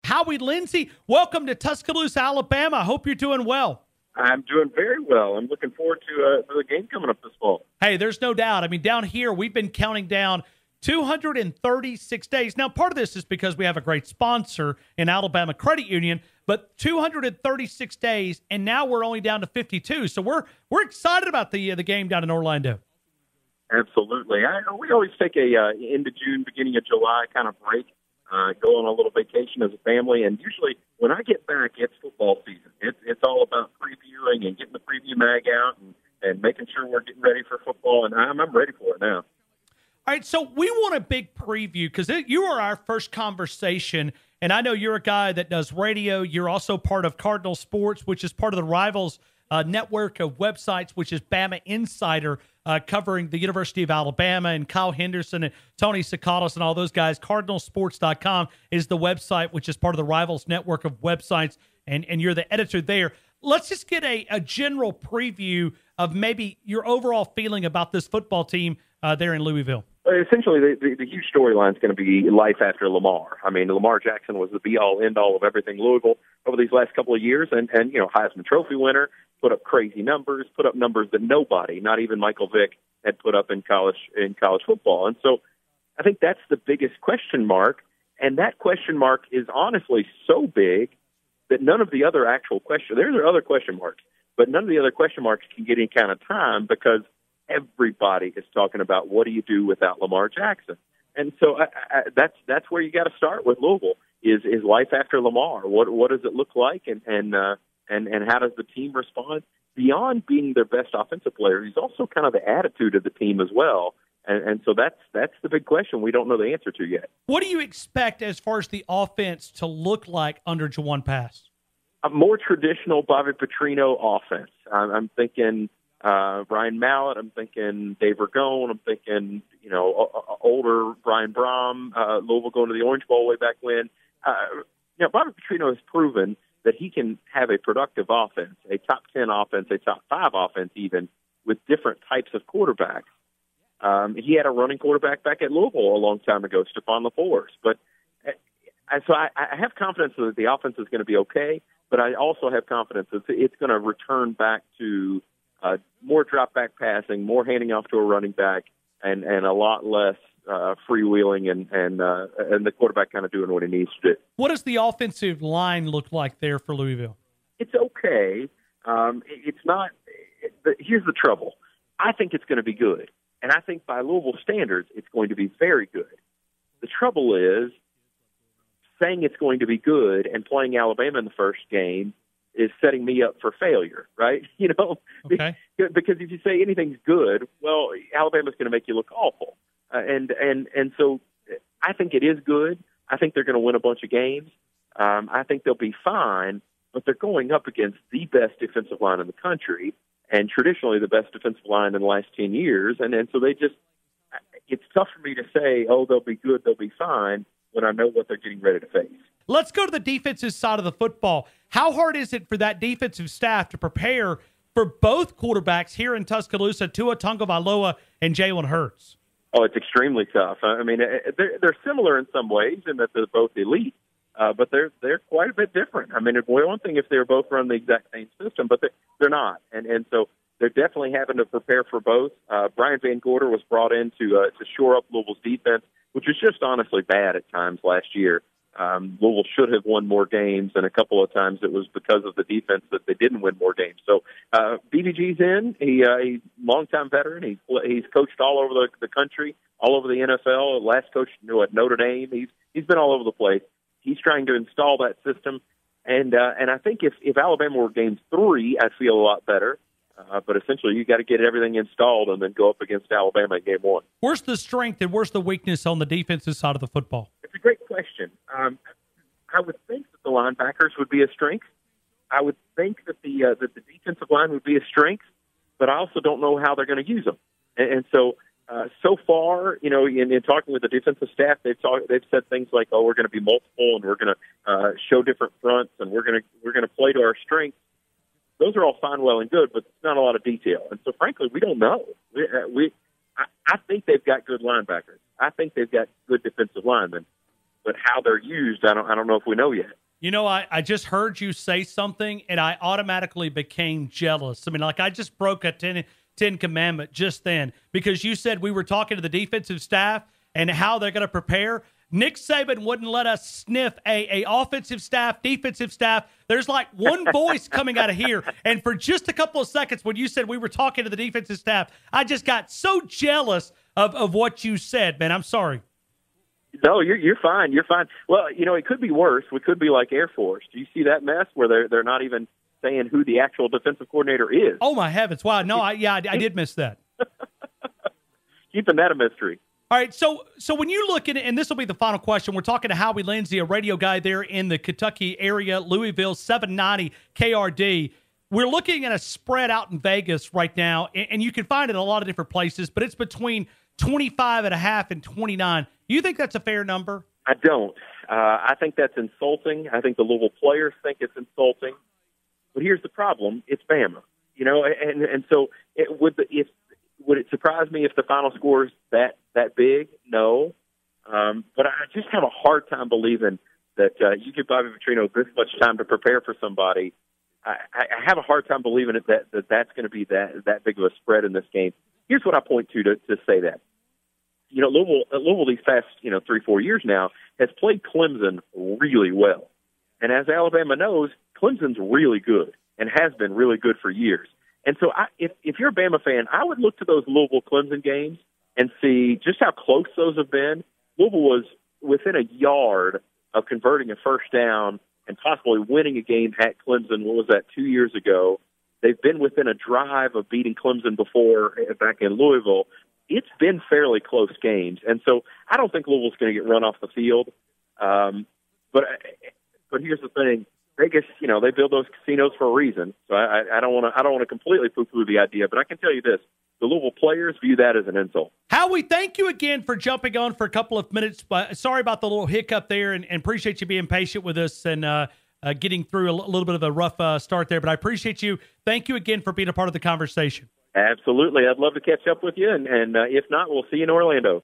Howie Lindsey, welcome to Tuscaloosa, Alabama. I hope you're doing well. I'm doing very well. I'm looking forward to the game coming up this fall. Hey, there's no doubt. I mean, down here, we've been counting down 236 days. Now, part of this is because we have a great sponsor in Alabama Credit Union, but 236 days, and now we're only down to 52. So we're excited about the game down in Orlando. Absolutely. We always take a end of June, beginning of July kind of break, go on a little vacation as a family, and usually when I get back, it's football season. It's all about previewing and getting the preview mag out and making sure we're getting ready for football, and I'm ready for it now. All right, so we want a big preview because you are our first conversation, and I know you're a guy that does radio. You're also part of Cardinal Sports, which is part of the Rivals network of websites, which is Bama Insider, covering the University of Alabama, and Kyle Henderson and Tony Sakalas and all those guys. Cardinalsports.com is the website, which is part of the Rivals network of websites, and you're the editor there. Let's just get a general preview of maybe your overall feeling about this football team there in Louisville. Essentially, the huge storyline is going to be life after Lamar. I mean, Lamar Jackson was the be-all, end-all of everything Louisville over these last couple of years, and Heisman Trophy winner, put up crazy numbers, put up numbers that nobody, not even Michael Vick, had put up in college football. And so I think that's the biggest question mark, and that question mark is honestly so big that none of the other actual questions, there are other question marks, but none of the other question marks can get any kind of time because everybody is talking about what do you do without Lamar Jackson. And so that's where you got to start with Louisville is life after Lamar. What does it look like, and how does the team respond? Beyond being their best offensive player, he's also kind of the attitude of the team as well. And so that's the big question we don't know the answer to yet. What do you expect as far as the offense to look like under Ja'Juan Pass? A more traditional Bobby Petrino offense. I'm thinking Ryan Mallett. I'm thinking Dave Ragone. I'm thinking, older Brian Brom, Louisville going to the Orange Bowl way back when. Bobby Petrino has proven that he can have a productive offense, a top 10 offense, a top 5 offense even, with different types of quarterbacks. He had a running quarterback back at Louisville a long time ago, Stephon LaForce. But so I have confidence that the offense is going to be okay, but I also have confidence that it's going to return back to more drop-back passing, more handing off to a running back, and a lot less freewheeling and the quarterback kind of doing what he needs to do. What does the offensive line look like there for Louisville? It's okay. It's not. Here's the trouble. I think it's going to be good, and I think by Louisville standards, it's going to be very good. The trouble is saying it's going to be good and playing Alabama in the first game is setting me up for failure, right? Okay. Because if you say anything's good, well, Alabama's going to make you look awful. And so I think it is good. I think they're going to win a bunch of games. I think they'll be fine, but they're going up against the best defensive line in the country and traditionally the best defensive line in the last 10 years. And so it's tough for me to say, oh, they'll be good, they'll be fine, when I know what they're getting ready to face. Let's go to the defensive side of the football. How hard is it for that defensive staff to prepare for both quarterbacks here in Tuscaloosa, Tua Tagovailoa and Jalen Hurts? Oh, it's extremely tough. I mean, they're similar in some ways in that they're both elite, but they're quite a bit different. I mean, one thing if they were both run the exact same system, but they're not, and so they're definitely having to prepare for both. Brian Van Gorder was brought in to shore up Louisville's defense, which was just honestly bad at times last year. Louisville should have won more games, and a couple of times it was because of the defense that they didn't win more games. So BVG's in. He's a longtime veteran. He's coached all over the country, all over the NFL. Last coach at Notre Dame. He's been all over the place. He's trying to install that system, and I think if Alabama were game 3, I'd feel a lot better. But essentially, you got to get everything installed and then go up against Alabama in game 1. Where's the strength and where's the weakness on the defensive side of the football? It's a great question. I would think that the linebackers would be a strength. I would think that the defensive line would be a strength, but I also don't know how they're going to use them. And so far, in talking with the defensive staff, they've said things like, "Oh, we're going to be multiple, and we're going to show different fronts, and we're going to play to our strengths." Those are all fine, well, and good, but it's not a lot of detail. And so, frankly, we don't know. I think they've got good linebackers. I think they've got good defensive linemen. but how they're used, I don't know if we know yet. You know, I just heard you say something, and I automatically became jealous. I mean, like I just broke a 10 commandment just then because you said we were talking to the defensive staff and how they're going to prepare. Nick Saban wouldn't let us sniff a offensive staff, defensive staff. There's like one voice coming out of here. And for just a couple of seconds when you said we were talking to the defensive staff, I just got so jealous of what you said, man. I'm sorry. No, you're fine. You're fine. Well, you know, it could be worse. We could be like Air Force. Do you see that mess where they're not even saying who the actual defensive coordinator is? Oh, my heavens. Wow. No, I did miss that. Keeping that a mystery. All right, so when you look at it, and this will be the final question, we're talking to Howie Lindsey, a radio guy there in the Kentucky area, Louisville, 790 KRD. We're looking at a spread out in Vegas right now, and you can find it in a lot of different places, but it's between 25.5 and 29. You think that's a fair number? I don't. I think that's insulting. I think the Louisville players think it's insulting. But here's the problem. It's Bama. You know, and so would it surprise me if the final score is that big? No. But I just have a hard time believing that you give Bobby Petrino this much time to prepare for somebody. I have a hard time believing that's going to be that big of a spread in this game. Here's what I point to say that. You know, Louisville these past 3-4 years now has played Clemson really well. And as Alabama knows, Clemson's really good and has been really good for years. And so if you're a Bama fan, I would look to those Louisville-Clemson games and see just how close those have been. Louisville was within a yard of converting a first down and possibly winning a game at Clemson. What was that, 2 years ago? They've been within a drive of beating Clemson before back in Louisville. It's been fairly close games. And so I don't think Louisville's going to get run off the field. But here's the thing. Vegas, they build those casinos for a reason. So I don't want to completely poo-poo the idea, but I can tell you this: the Louisville players view that as an insult. Howie, thank you again for jumping on for a couple of minutes. But sorry about the little hiccup there, and appreciate you being patient with us and getting through a little bit of a rough start there. But I appreciate you. Thank you again for being a part of the conversation. Absolutely, I'd love to catch up with you, and if not, we'll see you in Orlando.